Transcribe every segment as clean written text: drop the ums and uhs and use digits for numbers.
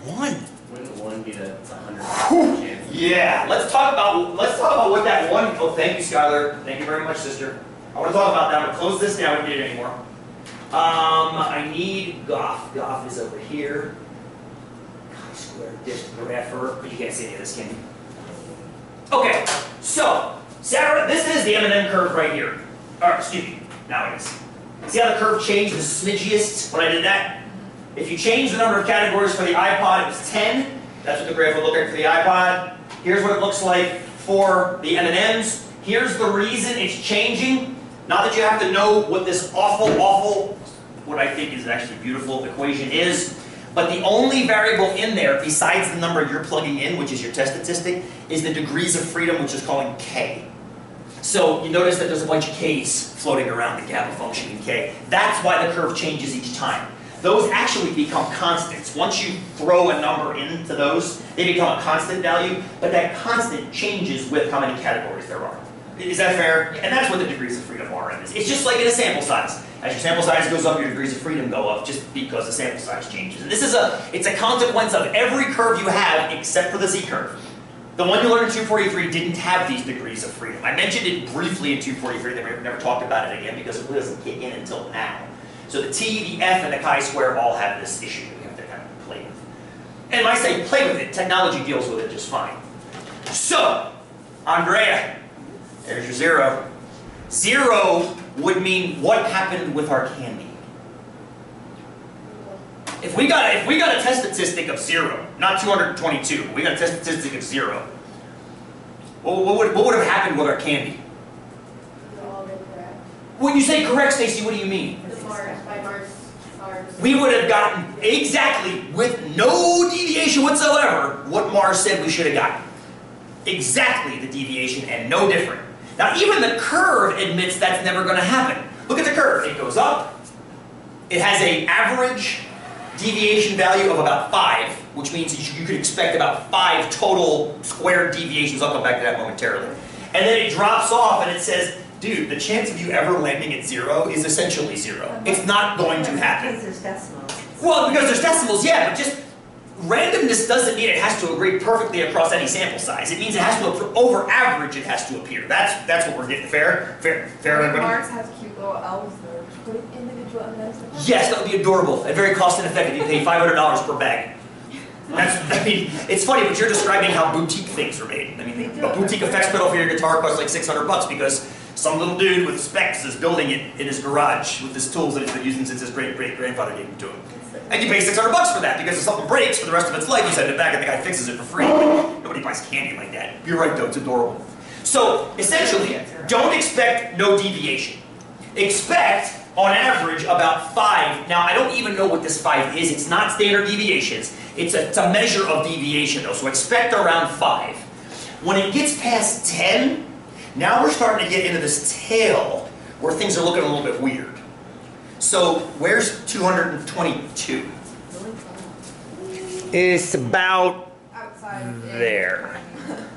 1. Wouldn't 1 be it's 100% chance? Yeah, let's talk about what that 1, oh thank you Skylar, thank you very much sister. I want to talk about that, I'm going to close this now, I don't need it anymore. I need GOF, GOF is over here. Chi-square disk grapher, but you can't see any of this, can you? Okay, so, Sarah, this is the M&M curve right here. Or, excuse me, now it is. See how the curve changed the smidgiest when I did that? If you change the number of categories for the iPod, it was 10. That's what the graph would look like for the iPod. Here's what it looks like for the M&Ms. Here's the reason it's changing. Not that you have to know what this awful, what I think is actually beautiful equation is, but the only variable in there, besides the number you're plugging in, which is your test statistic, is the degrees of freedom, which is calling K. So you notice that there's a bunch of K's floating around the gamma function in K. That's why the curve changes each time. Those actually become constants. Once you throw a number into those, they become a constant value, but that constant changes with how many categories there are. Is that fair? And that's what the degrees of freedom are in this. It's just like in a sample size. As your sample size goes up, your degrees of freedom go up just because the sample size changes. And this is it's a consequence of every curve you have except for the Z-curve. The one you learned in 243 didn't have these degrees of freedom. I mentioned it briefly in 243, then we never talked about it again because it really doesn't kick in until now. So the T, the F, and the chi-square all have this issue that we have to kind of play with. And when I say play with it, technology deals with it just fine. So, Andrea, there's your 0. 0 would mean what happened with our candy. If we got a test statistic of 0, not 222, we got a test statistic of 0, what would have happened with our candy? When you say correct, Stacy, what do you mean? We would have gotten exactly, with no deviation whatsoever, what Mars said we should have gotten. Exactly the deviation and no different. Now even the curve admits that's never going to happen. Look at the curve. It goes up. It has an average deviation value of about 5, which means you could expect about 5 total squared deviations. I'll come back to that momentarily. And then it drops off and it says, dude, the chance of you ever landing at 0 is essentially 0. It's not going to happen. Because there's decimals. Well, because there's decimals, yeah, but just randomness doesn't mean it has to agree perfectly across any sample size. It means it has to, over average, it has to appear. That's what we're getting. Fair, everybody? Mars has cute little elves that are put individual M&Ms. Yes, that would be adorable and very cost ineffective. You pay $500 per bag. I mean, it's funny, but you're describing how boutique things are made. I mean, a boutique effects pedal for your guitar costs like $600 because some little dude with specs is building it in his garage with his tools that he's been using since his great-great-grandfather gave them to him. And you pay $600 for that because if something breaks for the rest of its life, you send it back and the guy fixes it for free. Nobody buys candy like that. You're right though, it's adorable. So, essentially, don't expect no deviation. Expect, on average, about 5. Now, I don't even know what this 5 is. It's not standard deviations. It's a measure of deviation though, so expect around 5. When it gets past 10, now we're starting to get into this tail where things are looking a little bit weird. So, where's 222? It's about Outside there.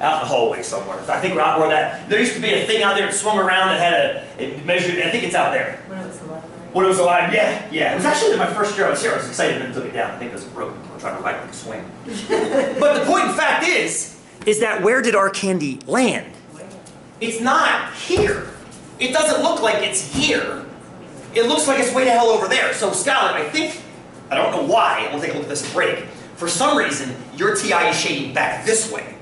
Out in the hallway somewhere. I think we're out where that, there used to be a thing out there that swung around that had it measured, I think it's out there. When it was alive. When it was alive, yeah. It was actually my first year I was here, I was excited and took it down. I think it was broken. I'm trying to ride like a swing. But the point in fact is that where did our candy land? It's not here. It doesn't look like it's here. It looks like it's way the hell over there. So Skylar, I don't know why, and we'll take a look at this break. For some reason, your TI is shading back this way.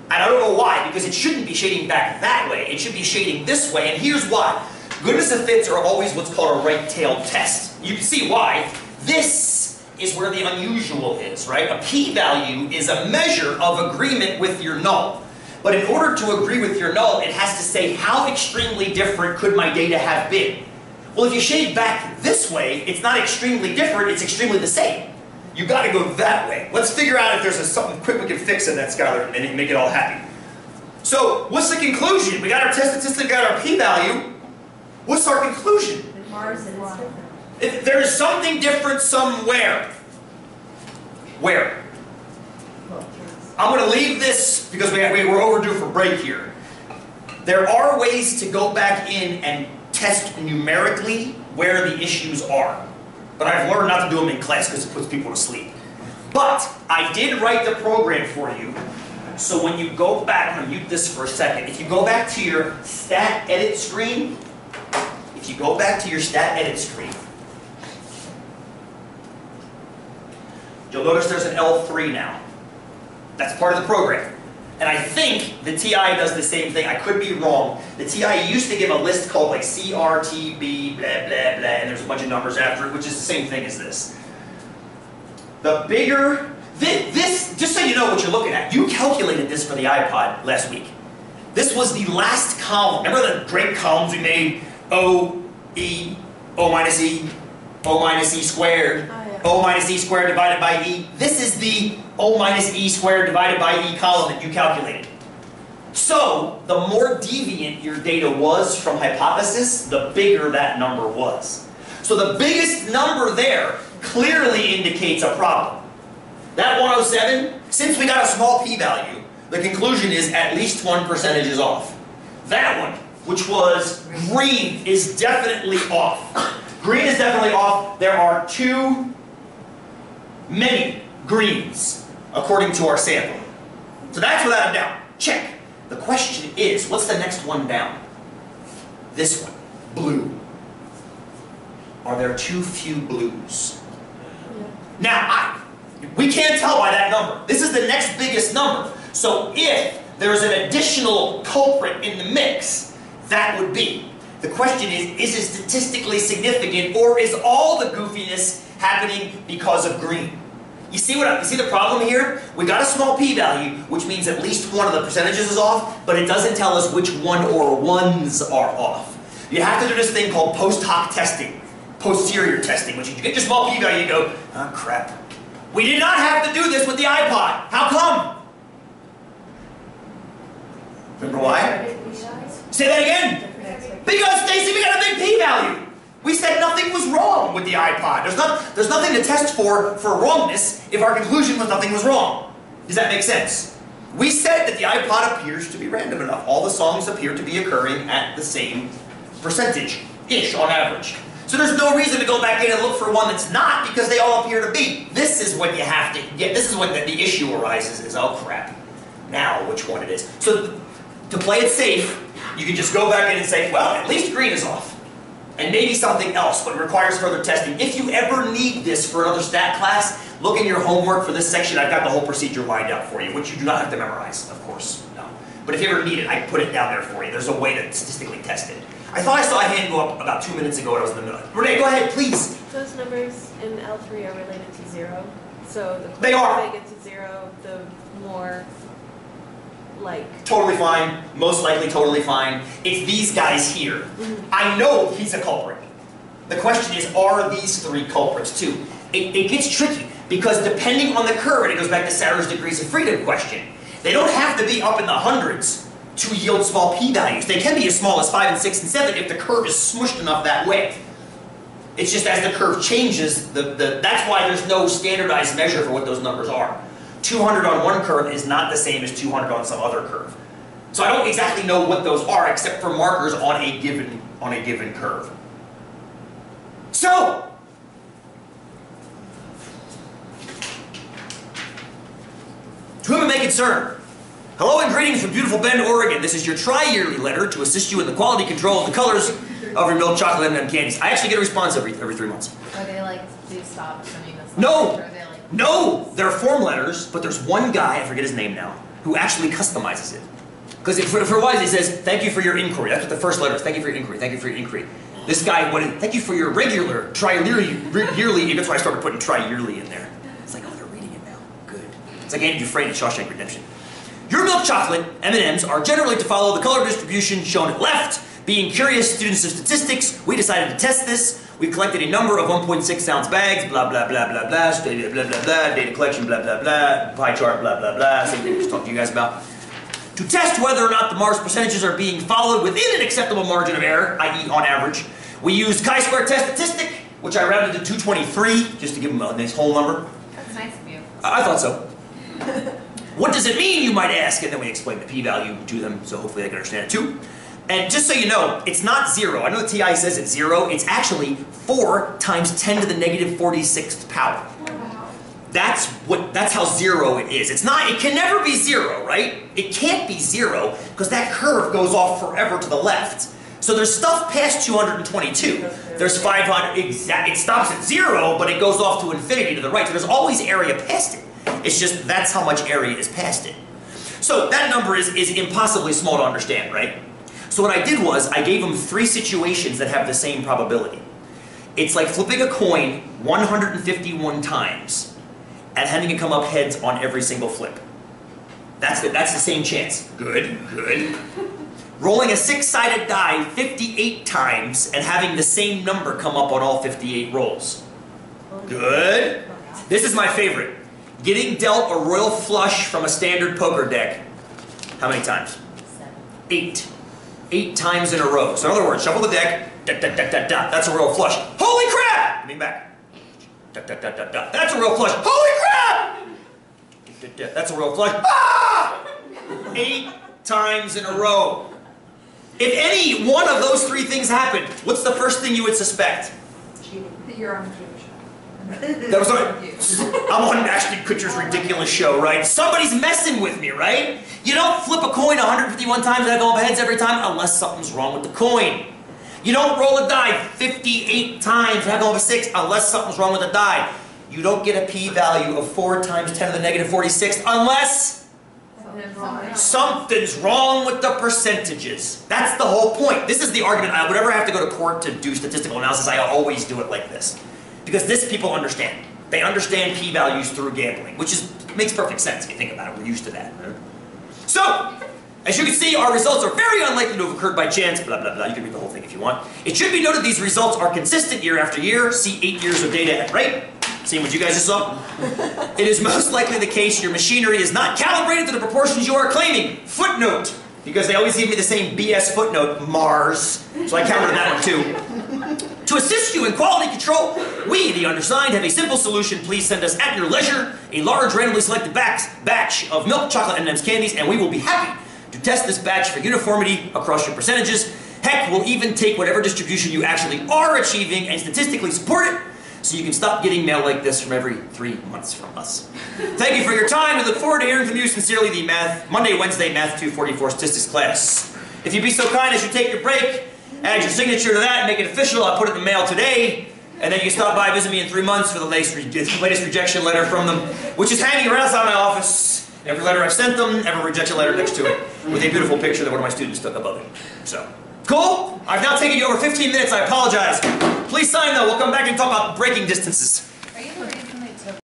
And I don't know why, because it shouldn't be shading back that way. It should be shading this way, and here's why. Goodness of fits are always what's called a right-tailed test. You can see why. This is where the unusual is, right? A p-value is a measure of agreement with your null. But in order to agree with your null, it has to say how extremely different could my data have been. Well, if you shade back this way, it's not extremely different, it's extremely the same. You got to go that way. Let's figure out if there's something quick we can fix in that, Skylar, and make it all happy. So, what's the conclusion? We got our test statistic, got our p-value. What's our conclusion? Mars is different. If there is something different somewhere. Where? I'm going to leave this because we're overdue for break here. There are ways to go back in and test numerically where the issues are. But I've learned not to do them in class because it puts people to sleep. But I did write the program for you, so when you go back, I'm going to mute this for a second. If you go back to your stat edit screen, you'll notice there's an L3 now. That's part of the program. And I think the TI does the same thing. I could be wrong. The TI used to give a list called like CRTB, blah, blah, blah, and there's a bunch of numbers after it, which is the same thing as this. The bigger, this, just so you know what you're looking at, you calculated this for the iPod last week. This was the last column. Remember the great columns we made? O, E, O minus E, O minus E squared, O minus E squared divided by E. This is the O minus E squared divided by E column that you calculated. So, the more deviant your data was from hypothesis, the bigger that number was. So the biggest number there clearly indicates a problem. That 107, since we got a small p-value, the conclusion is at least 1% is off. That one, which was green, is definitely off. Green is definitely off. There are too many greens, according to our sample. So that's without a doubt. Check. The question is, what's the next one down? This one. Blue. Are there too few blues? Now, we can't tell by that number. This is the next biggest number. So if there's an additional culprit in the mix, that would be. The question is it statistically significant, or is all the goofiness happening because of green? You see the problem here? We got a small p-value, which means at least one of the percentages is off, but it doesn't tell us which one or ones are off. You have to do this thing called post hoc testing, posterior testing, which you get your small p-value, you go, oh crap. We did not have to do this with the iPod. How come? Remember why? Say that again. Because, Stacy, we got a big p-value. We said nothing was wrong with the iPod. There's nothing to test for wrongness if our conclusion was nothing was wrong. Does that make sense? We said that the iPod appears to be random enough. All the songs appear to be occurring at the same percentage-ish on average. So there's no reason to go back in and look for one that's not, because they all appear to be. This is what you have to get. This is when the issue arises, is, oh crap, now which one it is. So to play it safe, you can just go back in and say, well, at least green is off. And maybe something else, but it requires further testing. If you ever need this for another stat class, look in your homework for this section. I've got the whole procedure lined out for you, which you do not have to memorize, of course. No. But if you ever need it, I put it down there for you. There's a way to statistically test it. I thought I saw a hand go up about 2 minutes ago when I was in the middle. Renee, go ahead, please. Those numbers in L3 are related to 0. So the They are. closer they get to 0, the more like... Totally fine. Most likely totally fine. It's these guys here. Mm-hmm. I know he's a culprit. The question is, are these three culprits too? It gets tricky, because depending on the curve, and it goes back to Sarah's degrees of freedom question, they don't have to be up in the hundreds to yield small p-values. They can be as small as 5 and 6 and 7 if the curve is smushed enough that way. It's just as the curve changes, that's why there's no standardized measure for what those numbers are. 200 on one curve is not the same as 200 on some other curve. So I don't exactly know what those are, except for markers on a given curve. So, to whom it may concern, hello and greetings from beautiful Bend, Oregon. This is your tri-yearly letter to assist you in the quality control of the colors of your milk chocolate M&M candies. I actually get a response every 3 months. Are they like, do stop sending us? No! Or are they like, No! They're form letters, but there's one guy, I forget his name now, who actually customizes it. Because for a while he says, thank you for your inquiry. That's what the first letter is. Thank you for your inquiry. Thank you for your inquiry. This guy wanted, thank you for your regular, tri-yearly, that's why I started putting tri-yearly in there. It's like, oh, they're reading it now. Good. It's like Andy Dufresne in Shawshank Redemption. Your milk chocolate M&Ms are generally to follow the color distribution shown at left. Being curious students of statistics, we decided to test this. We collected a number of 1.6 ounce bags, blah, blah, blah, blah, blah, blah, blah, blah, blah, data collection, blah, blah, blah, pie chart, blah, blah, blah, same thing I just talked to you guys about. To test whether or not the Mars percentages are being followed within an acceptable margin of error, i.e. on average, we used chi-square test statistic, which I rounded to 223, just to give them a nice whole number. that's nice of you. I thought so. What does it mean, you might ask? And then we explain the p-value to them, so hopefully they can understand it too. And just so you know, it's not 0. I know the TI says it's 0. It's actually 4 times 10 to the negative 46th power. Wow. That's how zero it is. It can never be zero, right? It can't be zero because that curve goes off forever to the left. So there's stuff past 222. There's 500, it stops at zero, but it goes off to infinity to the right. So there's always area past it. It's just that's how much area is past it. So that number is impossibly small to understand, right? So what I did was I gave them 3 situations that have the same probability. It's like flipping a coin 151 times and having it come up heads on every single flip. That's the same chance. Good, good. Rolling a 6-sided die 58 times and having the same number come up on all 58 rolls. Good. This is my favorite. Getting dealt a royal flush from a standard poker deck. How many times? 7. 8. 8 times in a row. So in other words, shuffle the deck, da, da, da, da, da. That's a royal flush. Holy crap! Give me back. Da, da, da, da, da. That's a royal flush. Holy crap! Da, da, da. That's a royal flush. Ah! 8 times in a row. If any one of those 3 things happened, what's the first thing you would suspect? Cheating. That you're on the game show. That was I'm on Ashton Kutcher's ridiculous show, right? Somebody's messing with me, right? You don't flip a coin 151 times and go up heads every time unless something's wrong with the coin. You don't roll a die 58 times and go up a 6 unless something's wrong with the die. You don't get a p-value of 4 times 10 to the negative 46 unless something's wrong with the percentages. That's the whole point. This is the argument. Whenever I have to go to court to do statistical analysis, I always do it like this. Because this people understand. They understand p-values through gambling, which makes perfect sense if you think about it. We're used to that. So, as you can see, our results are very unlikely to have occurred by chance, blah, blah, blah. You can read the whole thing if you want. It should be noted these results are consistent year after year. See 8 years of data at rate. Seeing what you guys just saw? It is most likely the case your machinery is not calibrated to the proportions you are claiming. Footnote. Because they always give me the same BS footnote, Mars. So I counted that one too. To assist you in quality control, we, the undersigned, have a simple solution. Please send us at your leisure a large randomly selected batch of milk, chocolate, M&M's candies, and we will be happy to test this batch for uniformity across your percentages. Heck, we'll even take whatever distribution you actually are achieving and statistically support it, so you can stop getting mail like this from every 3 months from us. Thank you for your time. We look forward to hearing from you. Sincerely, the Monday, Wednesday, Math 244 Statistics class. If you'd be so kind as you take your break, add your signature to that and make it official. I'll put it in the mail today. And then you can stop by, visit me in 3 months for the latest rejection letter from them, which is hanging around outside my office. Every letter I've sent them, every rejection letter next to it, with a beautiful picture that one of my students took above it. So, cool? I've now taken you over 15 minutes. I apologize. Please sign, though. We'll come back and talk about braking distances.